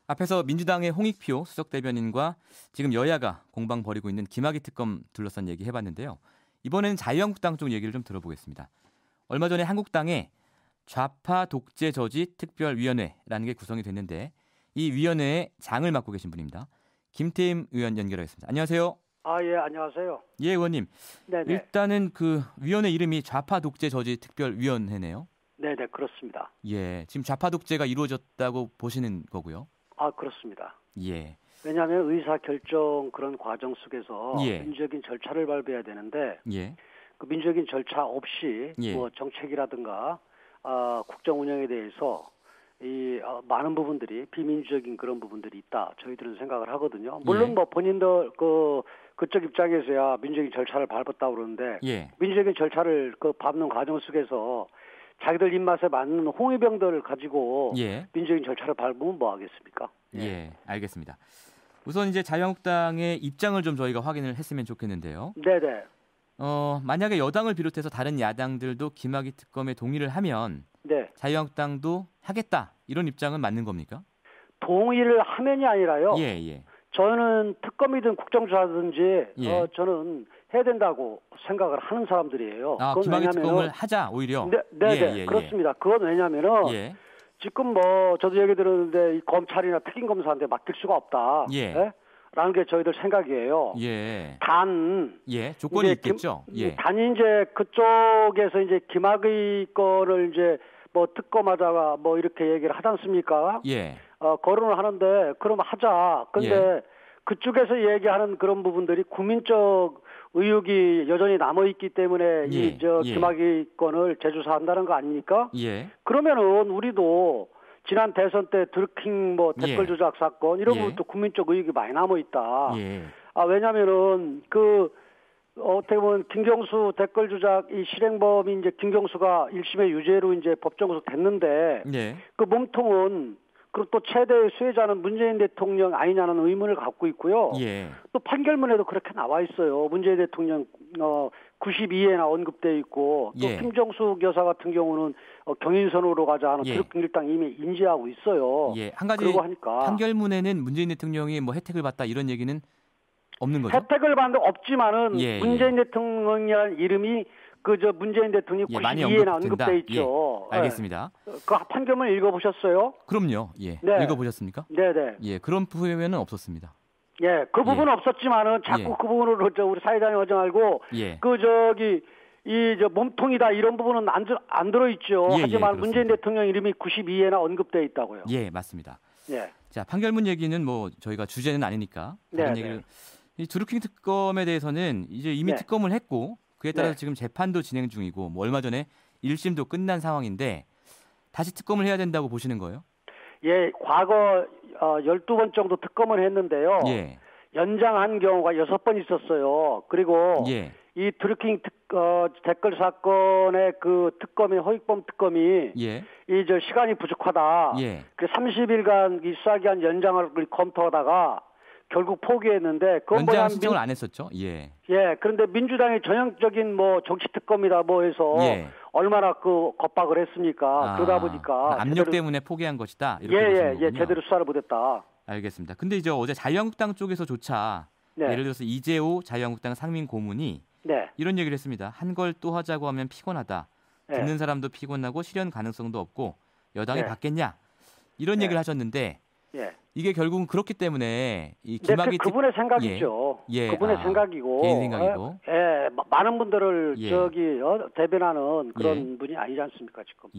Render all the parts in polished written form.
앞에서 민주당의 홍익표 수석 대변인과 지금 여야가 공방 벌이고 있는 김학의 특검 둘러싼 얘기 해봤는데요. 이번에는 자유한국당 쪽 얘기를 좀 들어보겠습니다. 얼마 전에 한국당에 좌파 독재 저지 특별위원회라는 게 구성이 됐는데 이 위원회의 장을 맡고 계신 분입니다. 김태임 의원 연결하겠습니다. 안녕하세요. 예, 안녕하세요. 예, 의원님. 네네. 일단은 그 위원회 이름이 좌파 독재 저지 특별위원회네요. 네네, 그렇습니다. 예, 지금 좌파 독재가 이루어졌다고 보시는 거고요. 그렇습니다. 예. 왜냐하면 의사결정 그런 과정 속에서 예. 민주적인 절차를 밟아야 되는데 예. 그 민주적인 절차 없이 예. 뭐 정책이라든가 국정 운영에 대해서 많은 부분들이 비민주적인 그런 부분들이 있다. 저희들은 생각을 하거든요. 물론 예. 뭐 본인들 그쪽 입장에서야 민주적인 절차를 밟았다고 그러는데 예. 민주적인 절차를 밟는 과정 속에서 자기들 입맛에 맞는 홍위병들을 가지고 예. 민주적인 절차를 밟으면 뭐 하겠습니까? 예, 알겠습니다. 우선 이제 자유한국당의 입장을 좀 저희가 확인을 했으면 좋겠는데요. 네네. 만약에 여당을 비롯해서 다른 야당들도 김학의 특검에 동의를 하면 네. 자유한국당도 하겠다 이런 입장은 맞는 겁니까? 동의를 하면이 아니라요. 예, 예. 저는 특검이든 국정조사든지 예. 저는 해야 된다고 생각을 하는 사람들이에요. 김학의 특검을 하자 오히려. 네, 그렇습니다. 그건 왜냐면은 예. 지금 뭐 저도 얘기 들었는데 이 검찰이나 특임검사한테 맡길 수가 없다. 예. 네? 라는 게 저희들 생각이에요. 예. 이제 조건이 있겠죠. 예. 단 이제 그쪽에서 이제 김학의 거를 이제 뭐 특검하다가 뭐 이렇게 얘기를 하지 않습니까? 예. 거론을 하는데 그럼 하자. 근데 예. 그쪽에서 얘기하는 그런 부분들이 국민적 의혹이 여전히 남아 있기 때문에 예. 김학의 건을 재조사한다는 거 아닙니까? 예. 그러면은 우리도 지난 대선 때 드루킹 뭐 댓글 예. 조작 사건 이런 예. 부분도 국민적 의혹이 많이 남아 있다. 예. 왜냐면은 어떻게 보면 김경수 댓글 조작 이 실행범이 이제 김경수가 1심의 유죄로 이제 법정 구속됐는데 예. 그 몸통은 그리고 또 최대의 수혜자는 문재인 대통령 아니냐는 의문을 갖고 있고요. 예. 또 판결문에도 그렇게 나와 있어요. 문재인 대통령 92회나 언급돼 있고 또 예. 김정숙 여사 같은 경우는 경인선으로 가자 하는 드루킹 일당 이미 인지하고 있어요. 예. 한 가지 그러고 하니까 판결문에는 문재인 대통령이 뭐 혜택을 받다 이런 얘기는 없는 거죠? 혜택을 받는 거 없지만은 예. 문재인 대통령이라는 이름이 문재인 대통령이 92회나 언급돼 있죠. 예. 알겠습니다. 그 판결문 읽어보셨어요? 그럼요. 예. 네. 읽어보셨습니까? 네네. 예. 그런 부분은 없었습니다. 예. 그 부분은 없었지만은 자꾸 그 부분으로 우리 사회자님 어정 알고 몸통이다 이런 부분은 안 들어있죠. 하지만 문재인 대통령 이름이 92회나 언급돼 있다고요. 예, 맞습니다. 예. 자, 판결문 얘기는 뭐 저희가 주제는 아니니까 다른 얘기를. 이 드루킹 특검에 대해서는 이제 이미 특검을 했고 그에 따라서 지금 재판도 진행 중이고 뭐 얼마 전에 1심도 끝난 상황인데 다시 특검을 해야 된다고 보시는 거예요? 예, 과거 12번 정도 특검을 했는데요. 예. 연장한 경우가 6번 있었어요. 그리고 이 드루킹 댓글 사건의 그 특검이 허위범 특검이 시간이 부족하다. 그래서 30일간 이 수사기한 연장을 검토하다가 결국 포기했는데 연장 신청을 안 했었죠. 예. 그런데 민주당이 전형적인 뭐 정치 특검이다 뭐 해서 얼마나 겁박을 했습니까? 그러다 보니까 압력 때문에 포기한 것이다. 이렇게 제대로 수사를 못했다. 알겠습니다. 근데 이제 어제 자유한국당 쪽에서조차 예를 들어서 이재호 자유한국당 상임 고문이 이런 얘기를 했습니다. 한 걸 또 하자고 하면 피곤하다. 듣는 사람도 피곤하고 실현 가능성도 없고 여당이 받겠냐 이런 얘기를 하셨는데. 이게 결국은 그렇기 때문에 이 김학의 그분의 생각이죠. 그분의 생각이고 개인 생각이고. 많은 분들을 대변하는 그런 분이 아니지 않습니까 지금.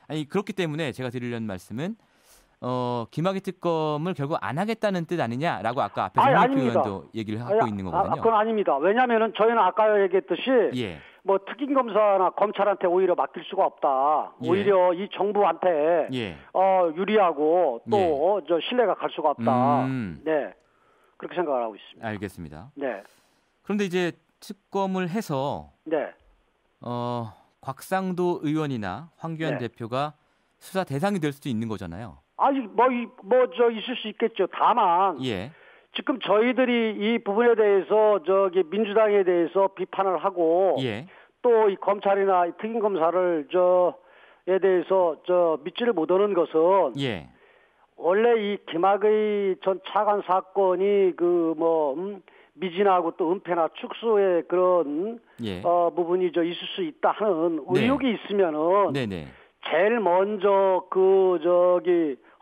아니 그렇기 때문에 제가 드리려는 말씀은 김학의 특검을 결국 안 하겠다는 뜻 아니냐라고 아까 앞에서 홍익표 의원도 얘기를 하고 있는 거거든요. 그건 아닙니다. 왜냐하면은 저희는 아까 얘기했듯이 뭐 특임검사나 검찰한테 오히려 맡길 수가 없다. 오히려 이 정부한테 유리하고 또 신뢰가 갈 수가 없다. 그렇게 생각을 하고 있습니다. 알겠습니다. 그런데 이제 특검을 해서 곽상도 의원이나 황교안 대표가 수사 대상이 될 수도 있는 거잖아요. 있을 수 있겠죠. 다만 지금 저희들이 이 부분에 대해서 민주당에 대해서 비판을 하고 또 이 검찰이나 이 특임검사를 에 대해서 믿지를 못하는 것은 원래 이 김학의 전 차관 사건이 미진하고 또 은폐나 축소의 그런 예. 부분이 있을 수 있다 하는 의혹이 네. 있으면은 네네. 제일 먼저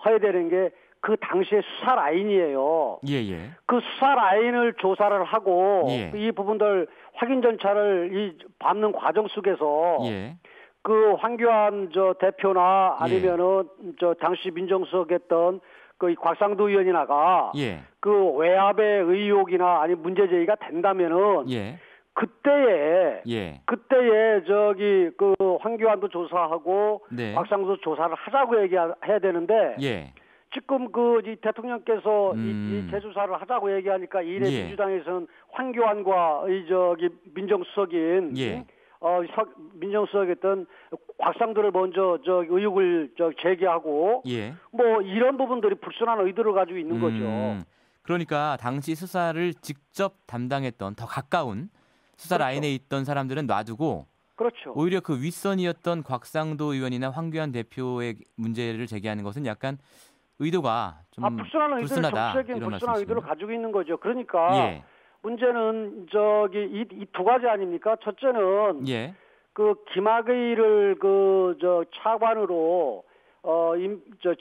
해야 되는 게 그 당시의 수사 라인이에요. 예예. 그 수사 라인을 조사를 하고 예. 이 부분들 확인 절차를 밟는 과정 속에서 예. 그 황교안 대표나 아니면은 당시 민정수석했던 그 곽상도 의원이나가 예. 그 외압의 의혹이나 아니 문제 제기가 된다면은 예. 그때에 그 황교안도 조사하고 네. 곽상도 조사를 하자고 얘기해야 되는데 예. 지금 이 대통령께서 이 재조사를 하자고 얘기하니까 이래 민주당에서는 황교안과 민정수석인 민정수석했던 곽상도를 먼저 의혹을 제기하고 뭐 이런 부분들이 불순한 의도를 가지고 있는 거죠. 그러니까 당시 수사를 직접 담당했던 더 가까운 수사 그렇죠. 라인에 있던 사람들은 놔두고 그렇죠. 오히려 그 윗선이었던 곽상도 의원이나 황교안 대표의 문제를 제기하는 것은 약간 의도가 좀 불순하다. 정치적인 불순한 의도를 가지고 있는 거죠. 그러니까 문제는 이 두 가지 아닙니까? 첫째는 그 김학의를 차관으로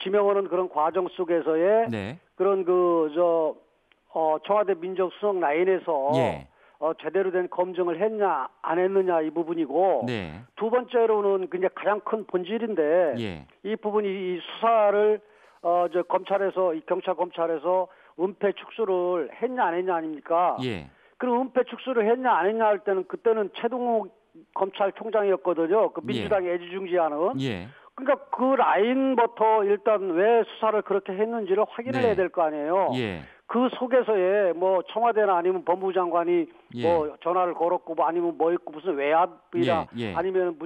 지명하는 그런 과정 속에서의 그런 청와대 민정수석 라인에서 제대로 된 검증을 했냐 안 했느냐 이 부분이고 두 번째로는 그냥 가장 큰 본질인데 이 부분이 이 수사를 경찰 검찰에서 은폐 축소를 했냐 안 했냐 아닙니까? 그럼 은폐 축소를 했냐 안 했냐 할 때는 그때는 최동욱 검찰총장이었거든요. 그 민주당이 애지중지하는. 그러니까 그 라인부터 일단 왜 수사를 그렇게 했는지를 확인을 해야 될 거 아니에요. 그 속에서의 뭐 청와대나 아니면 법무부 장관이 뭐 전화를 걸었고 뭐 아니면 뭐 있고 무슨 외압이나 아니면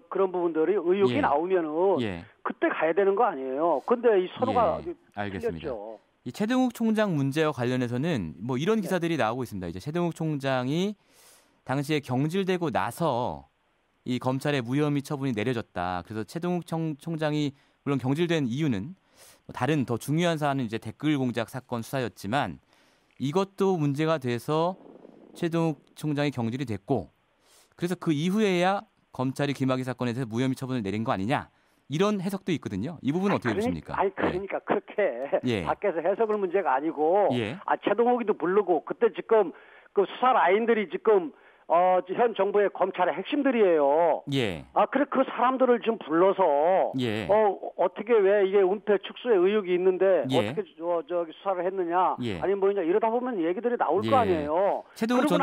그런 부분들이 의혹이 나오면은 그때 가야 되는 거 아니에요. 근데 이 서로가 알겠습니다. 틀렸죠. 이 최동욱 총장 문제와 관련해서는 뭐 이런 기사들이 나오고 있습니다. 이제 최동욱 총장이 당시에 경질되고 나서 이 검찰의 무혐의 처분이 내려졌다. 그래서 최동욱 총장이 물론 경질된 이유는 다른 더 중요한 사안은 이제 댓글 공작 사건 수사였지만 이것도 문제가 돼서 최동욱 총장이 경질이 됐고 그래서 그 이후에야 검찰이 김학의 사건에 대해서 무혐의 처분을 내린 거 아니냐 이런 해석도 있거든요. 이 부분은 어떻게 보십니까? 그러니까 그렇게 밖에서 해석을 문제가 아니고 최동욱이도 부르고 그때 지금 그 수사 라인들이 지금 현 정부의 검찰의 핵심들이에요. 그래 그 사람들을 좀 불러서 어떻게 왜 이게 은폐 축소의 의혹이 있는데 어떻게 수사를 했느냐 아니면 뭐냐 이러다 보면 얘기들이 나올 거 아니에요. 그리고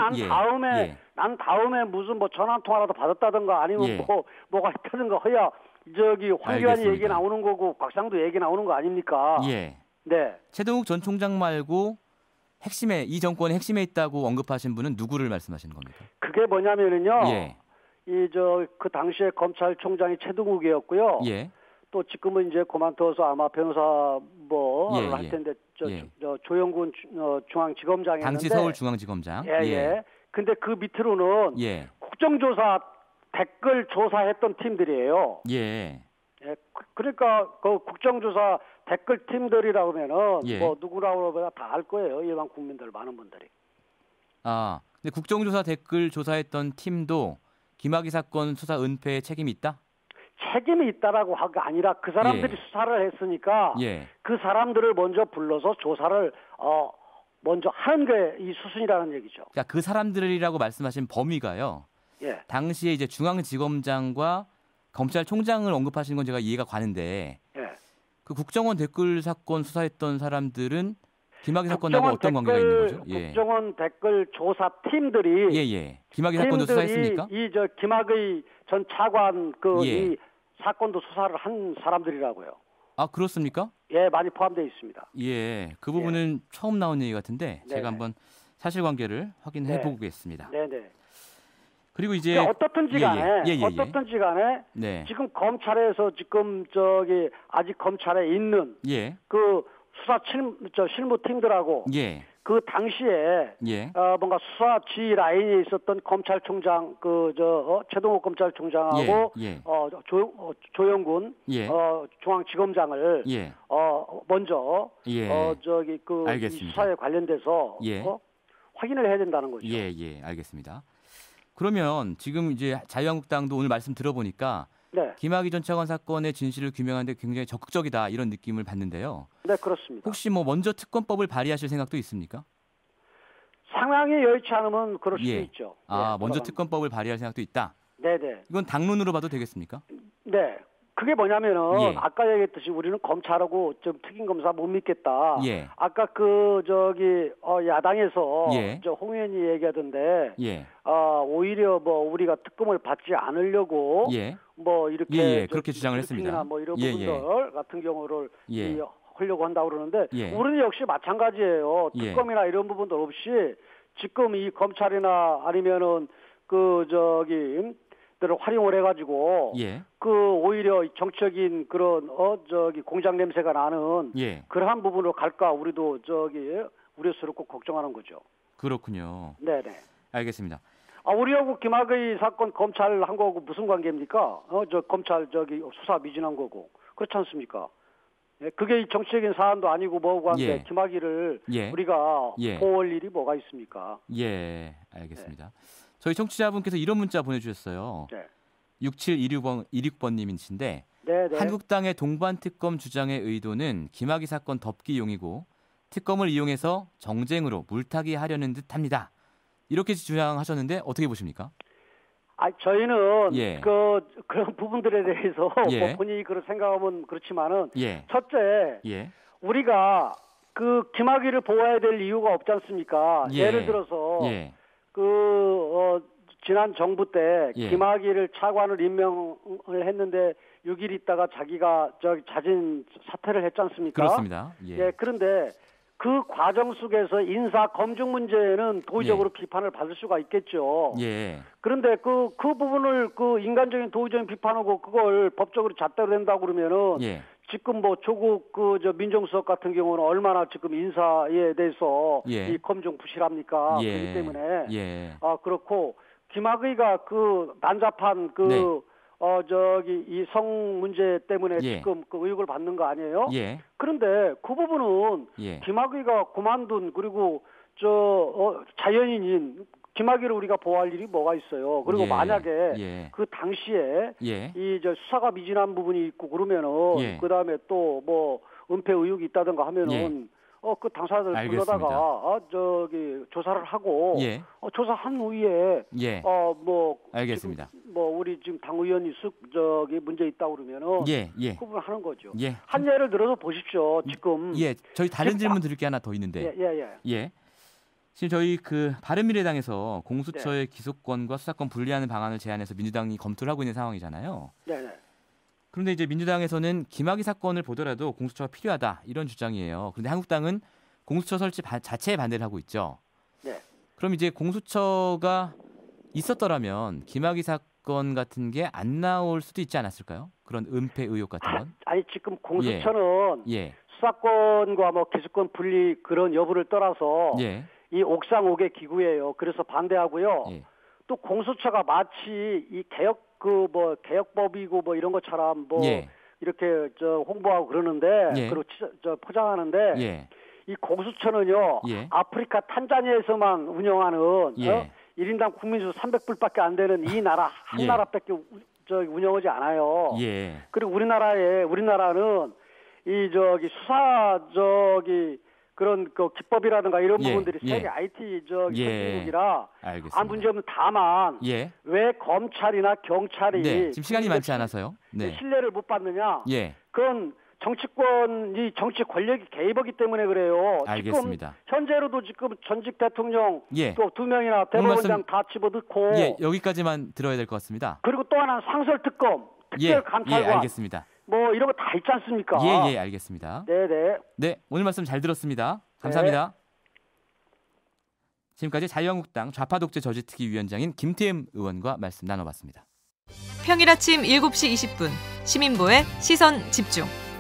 난 다음에 무슨 뭐 전화 한 통화라도 받았다든가 아니면 뭐가 있다든가 해야 황교안이 얘기 나오는 거고 곽상도 얘기 나오는 거 아닙니까? 최동욱 전 총장 말고 이 정권의 핵심에 있다고 언급하신 분은 누구를 말씀하시는 겁니까? 그게 뭐냐면은요. 그 당시에 검찰총장이 최동욱이었고요. 또 지금은 이제 그만둬서 아마 변호사 할 텐데 조영군 중앙지검장이었는데 당시 서울중앙지검장. 근데 그 밑으로는 국정조사 댓글 조사했던 팀들이에요. 그러니까 그 국정조사 댓글 팀들이라고 하면은 뭐 누구라고 하면 다 알 거예요. 일반 국민들 많은 분들이. 근데 국정조사 댓글 조사했던 팀도 김학의 사건 수사 은폐에 책임이 있다? 책임이 있다라고 하가 아니라 그 사람들이 수사를 했으니까 그 사람들을 먼저 불러서 조사를 먼저 하는 게 이 수순이라는 얘기죠. 그러니까 그 사람들이라고 말씀하신 범위가요. 당시에 이제 중앙지검장과 검찰총장을 언급하시는 건 제가 이해가 가는데 그 국정원 댓글 사건 수사했던 사람들은 김학의 사건하고 어떤 관계가 있는 거죠? 국정원 댓글 조사 팀들이 김학의 사건도 수사했습니까? 김학의 전 차관 이 사건도 수사를 한 사람들이라고요. 그렇습니까? 많이 포함되어 있습니다. 그 부분은 처음 나온 얘기 같은데 제가 한번 사실관계를 확인해 보겠습니다. 그리고 이제 어떻든지 간에 지금 검찰에서 지금 아직 검찰에 있는 그 수사 실무 팀들하고 그 당시에 예. 뭔가 수사 지휘 라인에 있었던 검찰총장 최동욱 검찰총장하고 예. 예. 조영군 예. 중앙지검장을 예. 먼저 예. 이 수사에 관련돼서 예. 확인을 해야 된다는 거죠. 예, 알겠습니다. 그러면 지금 이제 자유한국당도 오늘 말씀 들어보니까 네. 김학의 전 차관 사건의 진실을 규명하는데 굉장히 적극적이다 이런 느낌을 받는데요. 네, 그렇습니다. 혹시 먼저 특검법을 발의하실 생각도 있습니까? 상황이 여의치 않으면 그럴 수 있죠. 먼저 특검법을 발의할 생각도 있다. 네네. 이건 당론으로 봐도 되겠습니까? 네. 그게 뭐냐면은 예. 아까 얘기했듯이 우리는 검찰하고 좀 특임 검사 못 믿겠다. 예. 아까 야당에서 예. 홍 의원이 얘기하던데 예. 오히려 우리가 특검을 받지 않으려고 예. 이렇게 그렇게 주장을 했습니다. 이런 부분들 같은 경우를 하려고 한다고 그러는데 예. 우리는 역시 마찬가지예요. 예. 특검이나 이런 부분들 없이 지금 이 검찰이나 아니면은 들을 활용을 해가지고 예. 오히려 정치적인 그런 공작 냄새가 나는 그러한 부분으로 갈까 우리도 우려스럽고 걱정하는 거죠. 그렇군요. 네네. 알겠습니다. 우리하고 김학의 사건 검찰 한 거하고 무슨 관계입니까? 검찰 수사 미진한 거고 그렇지 않습니까? 그게 정치적인 사안도 아니고 뭐고 한데 김학의를 우리가 보호할 일이 뭐가 있습니까? 예, 알겠습니다. 네. 저희 청취자분께서 이런 문자 보내주셨어요. 네. 6726번님이신데 한국당의 동반특검 주장의 의도는 김학의 사건 덮기용이고 특검을 이용해서 정쟁으로 물타기 하려는 듯합니다. 이렇게 주장하셨는데 어떻게 보십니까? 저희는 그런 부분들에 대해서 본인이 그런 생각하면 그렇지만은 첫째 우리가 김학의를 보호해야 될 이유가 없지 않습니까? 예를 들어서 지난 정부 때 김학의를 차관을 임명을 했는데 6일 있다가 자기가 자진 사퇴를 했지 않습니까? 그렇습니다. 그런데 그 과정 속에서 인사 검증 문제는 도의적으로 비판을 받을 수가 있겠죠. 그런데 그 부분을 인간적인 도의적인 비판하고 그걸 법적으로 잣대로 된다고 그러면은 지금 조국 민정수석 같은 경우는 얼마나 지금 인사에 대해서 이 검증 부실합니까? 그렇기 때문에 그렇고 김학의가 난잡한 이 성 문제 때문에 지금 의혹을 받는 거 아니에요? 그런데 그 부분은 김학의가 그만둔 그리고 자연인인 김학의를 우리가 보호할 일이 뭐가 있어요. 그리고 만약에 그 당시에 이 수사가 미진한 부분이 있고 그러면은 그다음에 또 은폐 의혹이 있다든가 하면은 그 당사자들 불러다가 조사를 하고 조사한 후에 알겠습니다. 우리 지금 당 의원이 문제 있다고 그러면은 그 부분 하는 거죠. 한 예를 들어서 보십시오. 지금 저희 다른 질문 드릴 게 하나 더 있는데 지금 저희 바른미래당에서 공수처의 기소권과 수사권 분리하는 방안을 제안해서 민주당이 검토를 하고 있는 상황이잖아요. 그런데 이제 민주당에서는 김학의 사건을 보더라도 공수처가 필요하다 이런 주장이에요. 그런데 한국당은 공수처 설치 자체에 반대를 하고 있죠. 그럼 이제 공수처가 있었더라면 김학의 사건 같은 게 안 나올 수도 있지 않았을까요? 그런 은폐 의혹 같은 건? 지금 공수처는 수사권과 기소권 분리 그런 여부를 떠나서 이 옥상 5개 기구예요. 그래서 반대하고요. 또 공수처가 마치 이 개혁법이고 이런 것처럼 이렇게 홍보하고 그러는데 그리고 포장하는데 이 공수처는요 아프리카 탄자니아에서만 운영하는 1인당 국민수 300불밖에 안 되는 이 나라 한 나라밖에 운영하지 않아요. 그리고 우리나라는 이 수사 그런 기법이라든가 이런 부분들이 세계 IT 선진국이라 아무 문제 없는 다만 왜 검찰이나 경찰이 지금 시간이 많지 않아서요. 신뢰를 못 받느냐? 그건 정치권이 정치 권력이 개입하기 때문에 그래요. 알겠습니다. 지금 현재로도 지금 전직 대통령 또 2명이나 대법원장 다 집어넣고 여기까지만 들어야 될 것 같습니다. 그리고 또 하나는 상설특검, 특별감찰관 알겠습니다. 이런 거 다 있지 않습니까? 알겠습니다. 네, 오늘 말씀 잘 들었습니다. 감사합니다. 지금까지 자유한국당 좌파독재 저지특위 위원장인 김태흠 의원과 말씀 나눠봤습니다. 평일 아침 7시 20분 시민보의 시선집중.